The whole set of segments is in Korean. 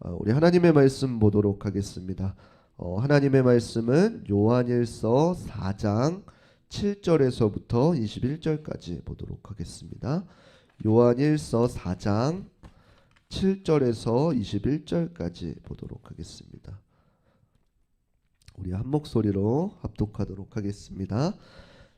우리 하나님의 말씀 보도록 하겠습니다. 하나님의 말씀은 요한일서 4장 7절에서부터 21절까지 보도록 하겠습니다. 요한일서 4장 7절에서 21절까지 보도록 하겠습니다. 우리 한 목소리로 합독하도록 하겠습니다.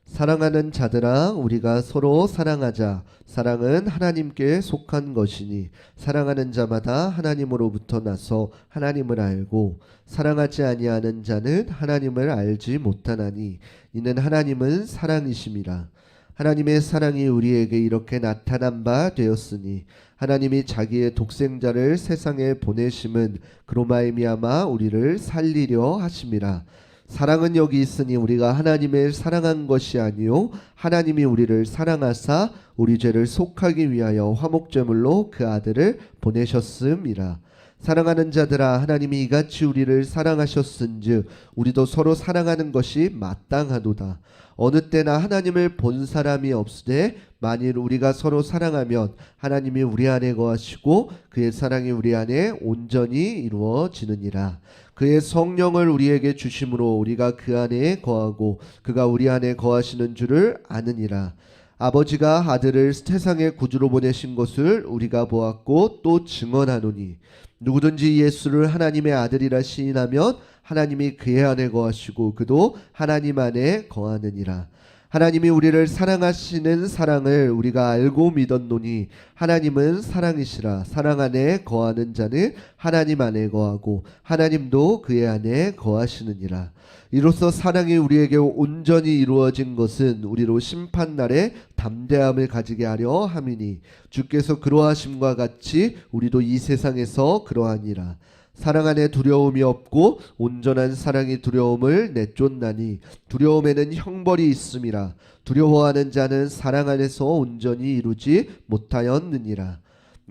사랑하는 자들아, 우리가 서로 사랑하자. 사랑은 하나님께 속한 것이니 사랑하는 자마다 하나님으로부터 나서 하나님을 알고 사랑하지 아니하는 자는 하나님을 알지 못하나니 이는 하나님은 사랑이심이라. 하나님의 사랑이 우리에게 이렇게 나타난 바 되었으니 하나님이 자기의 독생자를 세상에 보내심은 그로 말미암아 우리를 살리려 하심이라. 사랑은 여기 있으니 우리가 하나님을 사랑한 것이 아니요 하나님이 우리를 사랑하사 우리 죄를 속하기 위하여 화목제물로 그 아들을 보내셨음이라. 사랑하는 자들아, 하나님이 이같이 우리를 사랑하셨은즉 우리도 서로 사랑하는 것이 마땅하도다. 어느 때나 하나님을 본 사람이 없으되 만일 우리가 서로 사랑하면 하나님이 우리 안에 거하시고 그의 사랑이 우리 안에 온전히 이루어지느니라. 그의 성령을 우리에게 주심으로 우리가 그 안에 거하고 그가 우리 안에 거하시는 줄을 아느니라. 아버지가 아들을 세상의 구주로 보내신 것을 우리가 보았고 또 증언하노니 누구든지 예수를 하나님의 아들이라 시인하면 하나님이 그의 안에 거하시고 그도 하나님 안에 거하느니라. 하나님이 우리를 사랑하시는 사랑을 우리가 알고 믿었노니 하나님은 사랑이시라. 사랑 안에 거하는 자는 하나님 안에 거하고 하나님도 그의 안에 거하시느니라. 이로써 사랑이 우리에게 온전히 이루어진 것은 우리로 심판날에 담대함을 가지게 하려 함이니 주께서 그러하심과 같이 우리도 이 세상에서 그러하니라. 사랑 안에 두려움이 없고 온전한 사랑이 두려움을 내쫓나니 두려움에는 형벌이 있음이라. 두려워하는 자는 사랑 안에서 온전히 이루지 못하였느니라.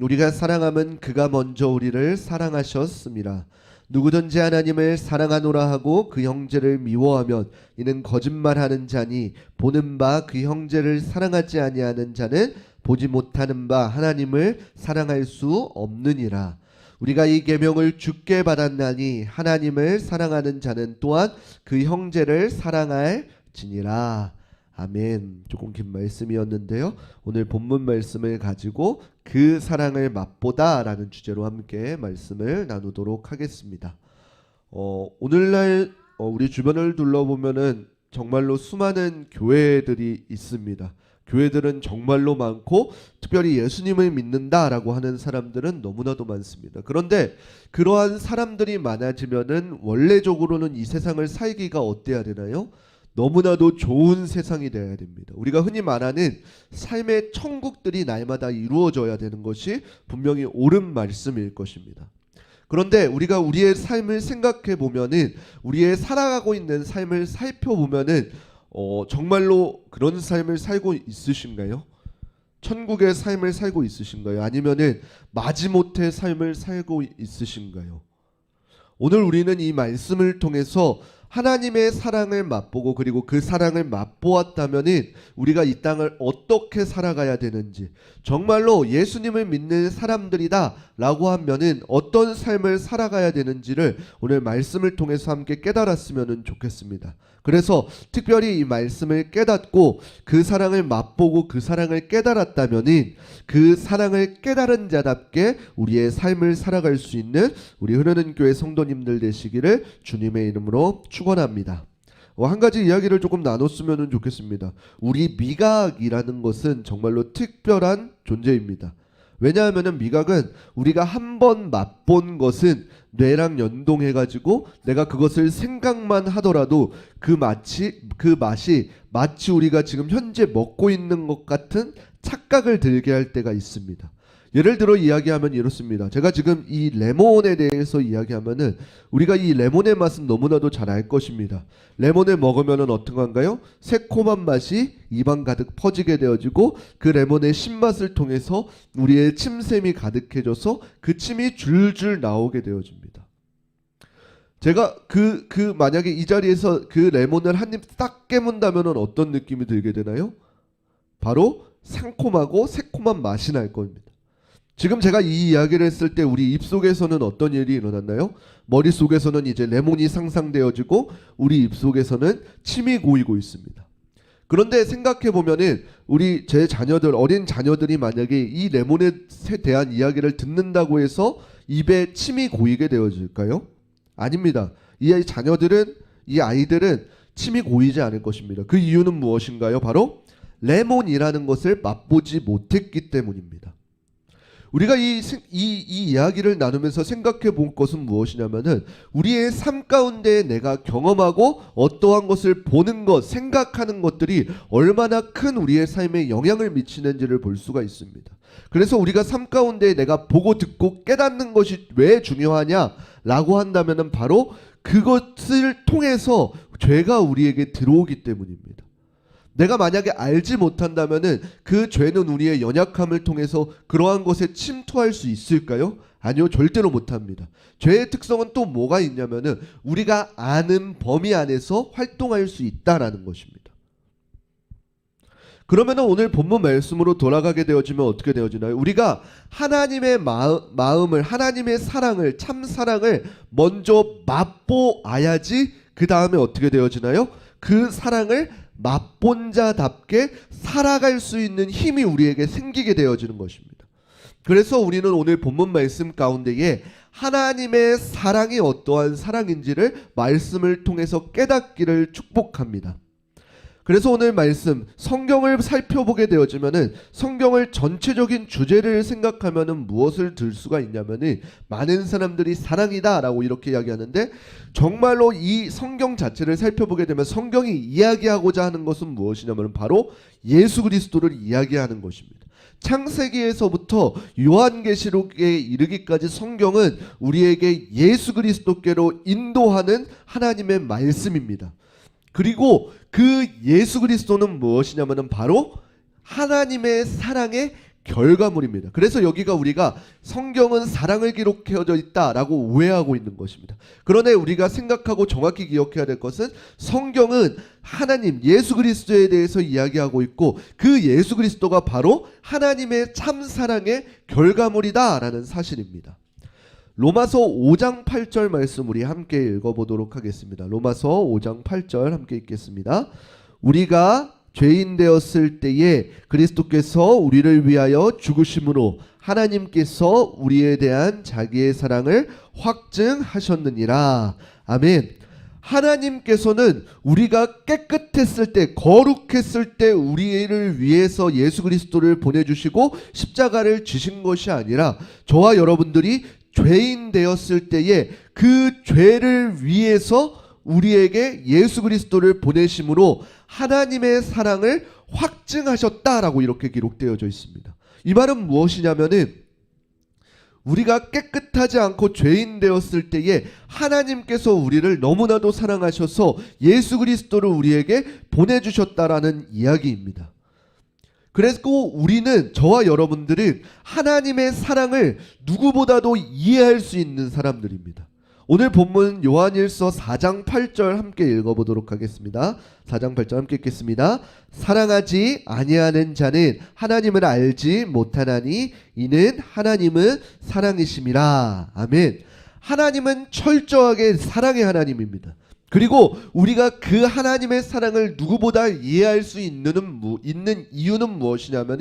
우리가 사랑함은 그가 먼저 우리를 사랑하셨음이라. 누구든지 하나님을 사랑하노라 하고 그 형제를 미워하면 이는 거짓말하는 자니 보는 바 그 형제를 사랑하지 아니하는 자는 보지 못하는 바 하나님을 사랑할 수 없느니라. 우리가 이 계명을 주께 받았나니 하나님을 사랑하는 자는 또한 그 형제를 사랑할지니라. 아멘. 조금 긴 말씀이었는데요, 오늘 본문 말씀을 가지고 그 사랑을 맛보다 라는 주제로 함께 말씀을 나누도록 하겠습니다. 오늘날 우리 주변을 둘러보면은 정말로 수많은 교회들이 있습니다. 교회들은 정말로 많고 특별히 예수님을 믿는다라고 하는 사람들은 너무나도 많습니다. 그런데 그러한 사람들이 많아지면은 원래적으로는 이 세상을 살기가 어때야 되나요? 너무나도 좋은 세상이 되어야 됩니다. 우리가 흔히 말하는 삶의 천국들이 날마다 이루어져야 되는 것이 분명히 옳은 말씀일 것입니다. 그런데 우리가 우리의 삶을 생각해 보면은, 우리의 살아가고 있는 삶을 살펴보면은 정말로 그런 삶을 살고 있으신가요? 천국의 삶을 살고 있으신가요? 아니면은 마지못해 삶을 살고 있으신가요? 오늘 우리는 이 말씀을 통해서 하나님의 사랑을 맛보고 그리고 그 사랑을 맛보았다면은 우리가 이 땅을 어떻게 살아가야 되는지, 정말로 예수님을 믿는 사람들이다 라고 하면은 어떤 삶을 살아가야 되는지를 오늘 말씀을 통해서 함께 깨달았으면 좋겠습니다. 그래서 특별히 이 말씀을 깨닫고 그 사랑을 맛보고 그 사랑을 깨달았다면은 그 사랑을 깨달은 자답게 우리의 삶을 살아갈 수 있는 우리 흐르는 교회 성도님들 되시기를 주님의 이름으로 축원합니다. 한 가지 이야기를 조금 나눴으면 좋겠습니다. 우리 미각이라는 것은 정말로 특별한 존재입니다. 왜냐하면 미각은 우리가 한번 맛본 것은 뇌랑 연동해가지고 내가 그것을 생각만 하더라도 그 맛이 마치 우리가 지금 현재 먹고 있는 것 같은 착각을 들게 할 때가 있습니다. 예를 들어 이야기하면 이렇습니다. 제가 지금 이 레몬에 대해서 이야기하면은 우리가 이 레몬의 맛은 너무나도 잘 알 것입니다. 레몬을 먹으면은 어떤가요? 새콤한 맛이 입안 가득 퍼지게 되어지고 그 레몬의 신맛을 통해서 우리의 침샘이 가득해져서 그 침이 줄줄 나오게 되어집니다. 제가 만약에 이 자리에서 그 레몬을 한 입 딱 깨문다면은 어떤 느낌이 들게 되나요? 바로 상콤하고 새콤한 맛이 날 겁니다. 지금 제가 이 이야기를 했을 때 우리 입속에서는 어떤 일이 일어났나요? 머릿속에서는 이제 레몬이 상상되어지고 우리 입속에서는 침이 고이고 있습니다. 그런데 생각해 보면은 우리 제 자녀들, 어린 자녀들이 만약에 이 레몬에 대한 이야기를 듣는다고 해서 입에 침이 고이게 되어질까요? 아닙니다. 이 아이들은 침이 고이지 않을 것입니다. 그 이유는 무엇인가요? 바로 레몬이라는 것을 맛보지 못했기 때문입니다. 우리가 이 이야기를 나누면서 생각해 본 것은 무엇이냐면은 우리의 삶 가운데 내가 경험하고 어떠한 것을 보는 것, 생각하는 것들이 얼마나 큰 우리의 삶에 영향을 미치는지를 볼 수가 있습니다. 그래서 우리가 삶 가운데 내가 보고 듣고 깨닫는 것이 왜 중요하냐라고 한다면은 바로 그것을 통해서 죄가 우리에게 들어오기 때문입니다. 내가 만약에 알지 못한다면은 그 죄는 우리의 연약함을 통해서 그러한 것에 침투할 수 있을까요? 아니요, 절대로 못합니다. 죄의 특성은 또 뭐가 있냐면은 우리가 아는 범위 안에서 활동할 수 있다라는 것입니다. 그러면은 오늘 본문 말씀으로 돌아가게 되어지면 어떻게 되어지나요? 우리가 하나님의 마음을, 하나님의 사랑을, 참 사랑을 먼저 맛보아야지 그 다음에 어떻게 되어지나요? 그 사랑을 맛본 자답게 살아갈 수 있는 힘이 우리에게 생기게 되어지는 것입니다. 그래서 우리는 오늘 본문 말씀 가운데에 하나님의 사랑이 어떠한 사랑인지를 말씀을 통해서 깨닫기를 축복합니다. 그래서 오늘 말씀 성경을 살펴보게 되어지면은 성경을 전체적인 주제를 생각하면은 무엇을 들 수가 있냐면은 많은 사람들이 사랑이다라고 이렇게 이야기하는데 정말로 이 성경 자체를 살펴보게 되면 성경이 이야기하고자 하는 것은 무엇이냐면 바로 예수 그리스도를 이야기하는 것입니다. 창세기에서부터 요한계시록에 이르기까지 성경은 우리에게 예수 그리스도께로 인도하는 하나님의 말씀입니다. 그리고 그 예수 그리스도는 무엇이냐면은 바로 하나님의 사랑의 결과물입니다. 그래서 여기가 우리가 성경은 사랑을 기록해져 있다라고 오해하고 있는 것입니다. 그러나 우리가 생각하고 정확히 기억해야 될 것은 성경은 하나님 예수 그리스도에 대해서 이야기하고 있고 그 예수 그리스도가 바로 하나님의 참 사랑의 결과물이다라는 사실입니다. 로마서 5장 8절 말씀 우리 함께 읽어보도록 하겠습니다. 로마서 5장 8절 함께 읽겠습니다. 우리가 죄인 되었을 때에 그리스도께서 우리를 위하여 죽으심으로 하나님께서 우리에 대한 자기의 사랑을 확증하셨느니라. 아멘. 하나님께서는 우리가 깨끗했을 때, 거룩했을 때 우리를 위해서 예수 그리스도를 보내주시고 십자가를 지신 것이 아니라 저와 여러분들이 죄인 되었을 때에 그 죄를 위해서 우리에게 예수 그리스도를 보내심으로 하나님의 사랑을 확증하셨다라고 이렇게 기록되어져 있습니다. 이 말은 무엇이냐면은 우리가 깨끗하지 않고 죄인 되었을 때에 하나님께서 우리를 너무나도 사랑하셔서 예수 그리스도를 우리에게 보내주셨다라는 이야기입니다. 그래서 우리는 저와 여러분들은 하나님의 사랑을 누구보다도 이해할 수 있는 사람들입니다. 오늘 본문 요한일서 4장 8절 함께 읽어보도록 하겠습니다. 4장 8절 함께 읽겠습니다. 사랑하지 아니하는 자는 하나님을 알지 못하나니 이는 하나님은 사랑이심이라. 아멘. 하나님은 철저하게 사랑의 하나님입니다. 그리고 우리가 그 하나님의 사랑을 누구보다 이해할 수 있는 이유는 무엇이냐면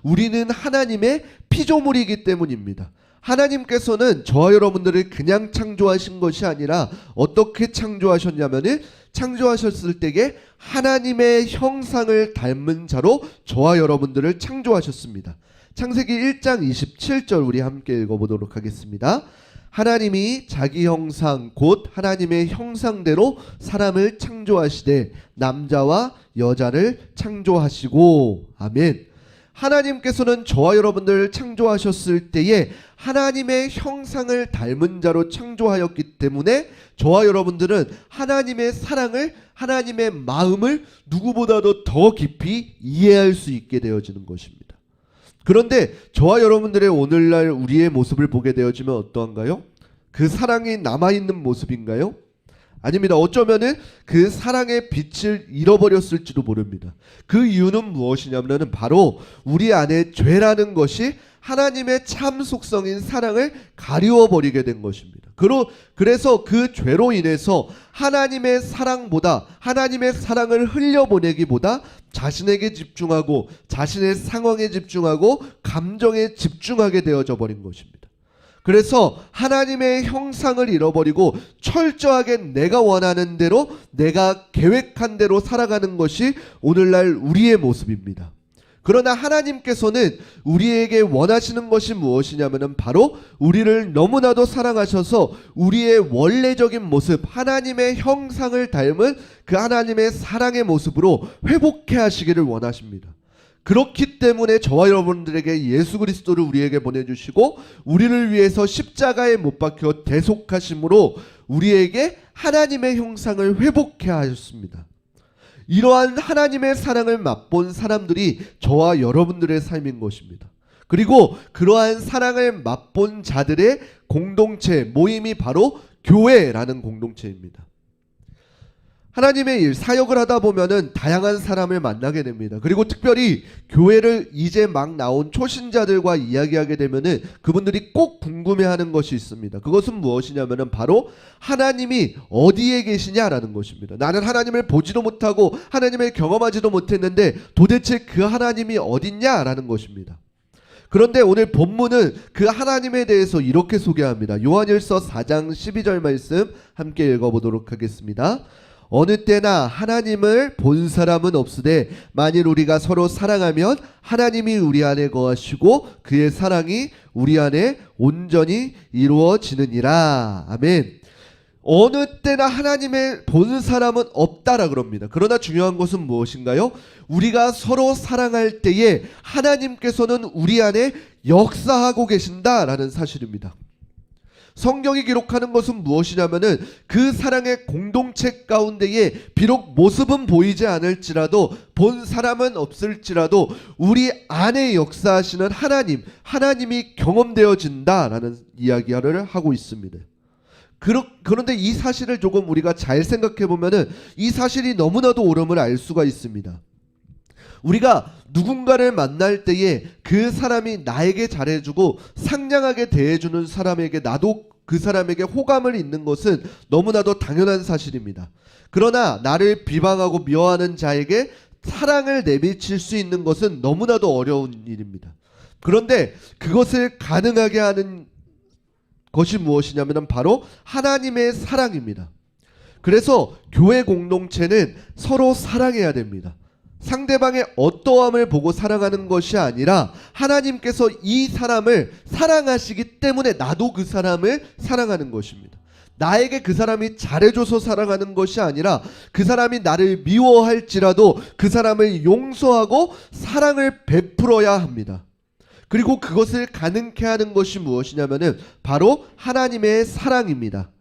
우리는 하나님의 피조물이기 때문입니다. 하나님께서는 저와 여러분들을 그냥 창조하신 것이 아니라 어떻게 창조하셨냐면 창조하셨을 때에 하나님의 형상을 닮은 자로 저와 여러분들을 창조하셨습니다. 창세기 1장 27절 우리 함께 읽어보도록 하겠습니다. 하나님이 자기 형상 곧 하나님의 형상대로 사람을 창조하시되 남자와 여자를 창조하시고. 아멘. 하나님께서는 저와 여러분들을 창조하셨을 때에 하나님의 형상을 닮은 자로 창조하였기 때문에 저와 여러분들은 하나님의 사랑을, 하나님의 마음을 누구보다도 더 깊이 이해할 수 있게 되어지는 것입니다. 그런데 저와 여러분들의 오늘날 우리의 모습을 보게 되어지면 어떠한가요? 그 사랑이 남아있는 모습인가요? 아닙니다. 어쩌면은 그 사랑의 빛을 잃어버렸을지도 모릅니다. 그 이유는 무엇이냐면은 바로 우리 안에 죄라는 것이 하나님의 참 속성인 사랑을 가리워 버리게 된 것입니다. 그래서 그 죄로 인해서 하나님의 사랑보다, 하나님의 사랑을 흘려보내기보다 자신에게 집중하고 자신의 상황에 집중하고 감정에 집중하게 되어져 버린 것입니다. 그래서 하나님의 형상을 잃어버리고 철저하게 내가 원하는 대로, 내가 계획한 대로 살아가는 것이 오늘날 우리의 모습입니다. 그러나 하나님께서는 우리에게 원하시는 것이 무엇이냐면 바로 우리를 너무나도 사랑하셔서 우리의 원래적인 모습, 하나님의 형상을 닮은 그 하나님의 사랑의 모습으로 회복해 하시기를 원하십니다. 그렇기 때문에 저와 여러분들에게 예수 그리스도를 우리에게 보내주시고 우리를 위해서 십자가에 못 박혀 대속하심으로 우리에게 하나님의 형상을 회복해 하셨습니다. 이러한 하나님의 사랑을 맛본 사람들이 저와 여러분들의 삶인 것입니다. 그리고 그러한 사랑을 맛본 자들의 공동체, 모임이 바로 교회라는 공동체입니다. 하나님의 일, 사역을 하다 보면은 다양한 사람을 만나게 됩니다. 그리고 특별히 교회를 이제 막 나온 초신자들과 이야기하게 되면은 그분들이 꼭 궁금해하는 것이 있습니다. 그것은 무엇이냐면은 바로 하나님이 어디에 계시냐라는 것입니다. 나는 하나님을 보지도 못하고 하나님을 경험하지도 못했는데 도대체 그 하나님이 어딨냐라는 것입니다. 그런데 오늘 본문은 그 하나님에 대해서 이렇게 소개합니다. 요한일서 4장 12절 말씀 함께 읽어보도록 하겠습니다. 어느 때나 하나님을 본 사람은 없으되 만일 우리가 서로 사랑하면 하나님이 우리 안에 거하시고 그의 사랑이 우리 안에 온전히 이루어지느니라. 아멘. 어느 때나 하나님을 본 사람은 없다라 그럽니다. 그러나 중요한 것은 무엇인가요? 우리가 서로 사랑할 때에 하나님께서는 우리 안에 역사하고 계신다라는 사실입니다. 성경이 기록하는 것은 무엇이냐면은 그 사랑의 공동체 가운데에 비록 모습은 보이지 않을지라도 본 사람은 없을지라도 우리 안에 역사하시는 하나님이 경험되어진다라는 이야기를 하고 있습니다. 그런데 이 사실을 조금 우리가 잘 생각해 보면은 이 사실이 너무나도 옳음을 알 수가 있습니다. 우리가 누군가를 만날 때에 그 사람이 나에게 잘해주고 상냥하게 대해주는 사람에게 나도 그 사람에게 호감을 잇는 것은 너무나도 당연한 사실입니다. 그러나 나를 비방하고 미워하는 자에게 사랑을 내비칠 수 있는 것은 너무나도 어려운 일입니다. 그런데 그것을 가능하게 하는 것이 무엇이냐면 바로 하나님의 사랑입니다. 그래서 교회 공동체는 서로 사랑해야 됩니다. 상대방의 어떠함을 보고 사랑하는 것이 아니라 하나님께서 이 사람을 사랑하시기 때문에 나도 그 사람을 사랑하는 것입니다. 나에게 그 사람이 잘해줘서 사랑하는 것이 아니라 그 사람이 나를 미워할지라도 그 사람을 용서하고 사랑을 베풀어야 합니다. 그리고 그것을 가능케 하는 것이 무엇이냐면은 바로 하나님의 사랑입니다.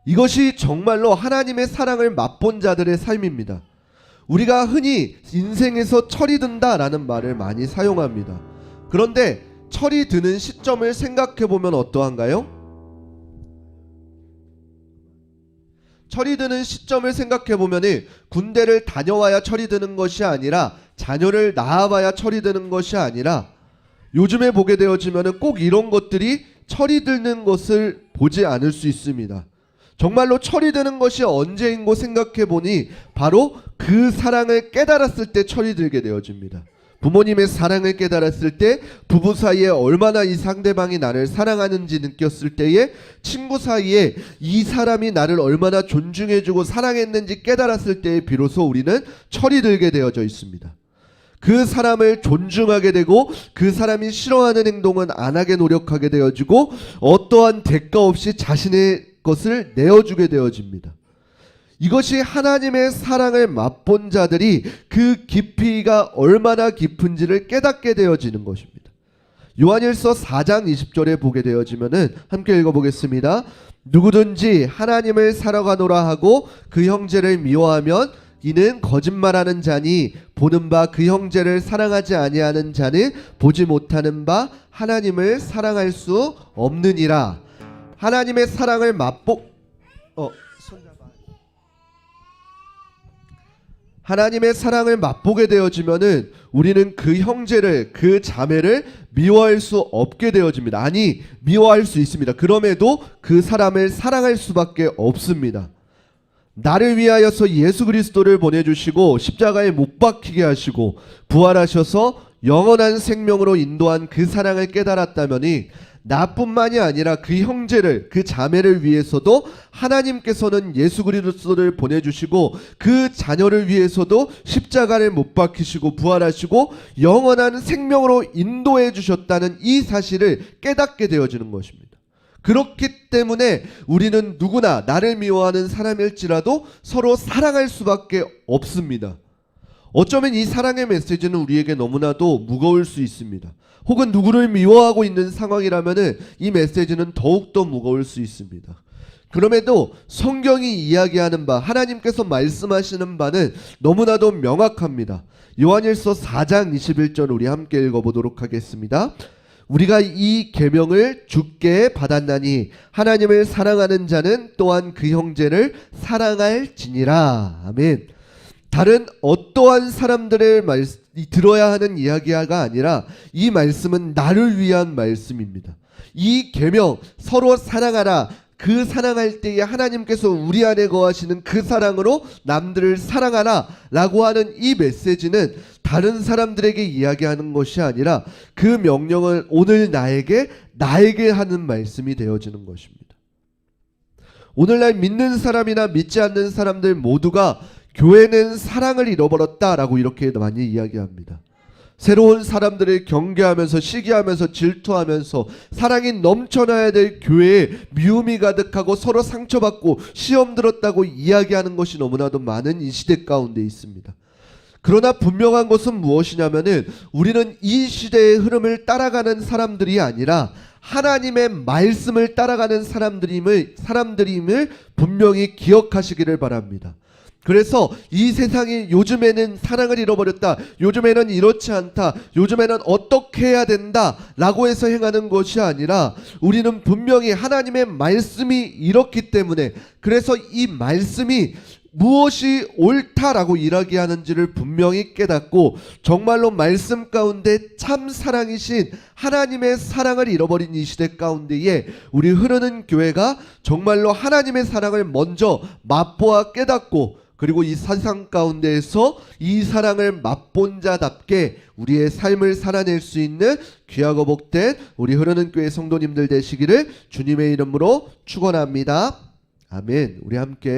이것이 정말로 하나님의 사랑을 맛본 자들의 삶입니다. 우리가 흔히 인생에서 철이 든다라는 말을 많이 사용합니다. 그런데 철이 드는 시점을 생각해 보면 어떠한가요? 철이 드는 시점을 생각해 보면 군대를 다녀와야 철이 드는 것이 아니라 자녀를 낳아봐야 철이 드는 것이 아니라 요즘에 보게 되어지면 꼭 이런 것들이 철이 드는 것을 보지 않을 수 있습니다. 정말로 철이 드는 것이 언제인고 생각해 보니 바로 그 사랑을 깨달았을 때 철이 들게 되어집니다. 부모님의 사랑을 깨달았을 때, 부부 사이에 얼마나 이 상대방이 나를 사랑하는지 느꼈을 때에, 친구 사이에 이 사람이 나를 얼마나 존중해주고 사랑했는지 깨달았을 때에 비로소 우리는 철이 들게 되어져 있습니다. 그 사람을 존중하게 되고 그 사람이 싫어하는 행동은 안 하게 노력하게 되어지고 어떠한 대가 없이 자신의 것을 내어주게 되어집니다. 이것이 하나님의 사랑을 맛본 자들이 그 깊이가 얼마나 깊은지를 깨닫게 되어지는 것입니다. 요한일서 4장 20절에 보게 되어지면은 함께 읽어보겠습니다. 누구든지 하나님을 사랑하노라 하고 그 형제를 미워하면 이는 거짓말하는 자니 보는 바 그 형제를 사랑하지 아니하는 자는 보지 못하는 바 하나님을 사랑할 수 없느니라. 하나님의 사랑을 손잡아. 하나님의 사랑을 맛보게 되어지면은 우리는 그 형제를, 그 자매를 미워할 수 없게 되어집니다. 아니, 미워할 수 있습니다. 그럼에도 그 사람을 사랑할 수밖에 없습니다. 나를 위하여서 예수 그리스도를 보내주시고 십자가에 못 박히게 하시고 부활하셔서 영원한 생명으로 인도한 그 사랑을 깨달았다면이 나뿐만이 아니라 그 형제를, 그 자매를 위해서도 하나님께서는 예수 그리스도를 보내주시고 그 자녀를 위해서도 십자가를 못 박히시고 부활하시고 영원한 생명으로 인도해 주셨다는 이 사실을 깨닫게 되어지는 것입니다. 그렇기 때문에 우리는 누구나 나를 미워하는 사람일지라도 서로 사랑할 수밖에 없습니다. 어쩌면 이 사랑의 메시지는 우리에게 너무나도 무거울 수 있습니다. 혹은 누구를 미워하고 있는 상황이라면 이 메시지는 더욱더 무거울 수 있습니다. 그럼에도 성경이 이야기하는 바, 하나님께서 말씀하시는 바는 너무나도 명확합니다. 요한일서 4장 21절 우리 함께 읽어보도록 하겠습니다. 우리가 이 계명을 주께 받았나니 하나님을 사랑하는 자는 또한 그 형제를 사랑할지니라. 아멘. 다른 어떠한 사람들의 들어야 하는 이야기가 아니라 이 말씀은 나를 위한 말씀입니다. 이 계명, 서로 사랑하라. 그 사랑할 때에 하나님께서 우리 안에 거하시는 그 사랑으로 남들을 사랑하라 라고 하는 이 메시지는 다른 사람들에게 이야기하는 것이 아니라 그 명령을 오늘 나에게 하는 말씀이 되어지는 것입니다. 오늘날 믿는 사람이나 믿지 않는 사람들 모두가 교회는 사랑을 잃어버렸다라고 이렇게 많이 이야기합니다. 새로운 사람들을 경계하면서 시기하면서 질투하면서 사랑이 넘쳐나야 될 교회에 미움이 가득하고 서로 상처받고 시험 들었다고 이야기하는 것이 너무나도 많은 이 시대 가운데 있습니다. 그러나 분명한 것은 무엇이냐면은 우리는 이 시대의 흐름을 따라가는 사람들이 아니라 하나님의 말씀을 따라가는 사람들임을 분명히 기억하시기를 바랍니다. 그래서 이 세상이 요즘에는 사랑을 잃어버렸다, 요즘에는 이렇지 않다, 요즘에는 어떻게 해야 된다 라고 해서 행하는 것이 아니라 우리는 분명히 하나님의 말씀이 이렇기 때문에, 그래서 이 말씀이 무엇이 옳다라고 이야기하는지를 분명히 깨닫고 정말로 말씀 가운데 참 사랑이신 하나님의 사랑을 잃어버린 이 시대 가운데에 우리 흐르는 교회가 정말로 하나님의 사랑을 먼저 맛보아 깨닫고, 그리고 이 세상 가운데에서 이 사랑을 맛본 자답게 우리의 삶을 살아낼 수 있는 귀하고 복된 우리 흐르는 교회 성도님들 되시기를 주님의 이름으로 축원합니다. 아멘. 우리 함께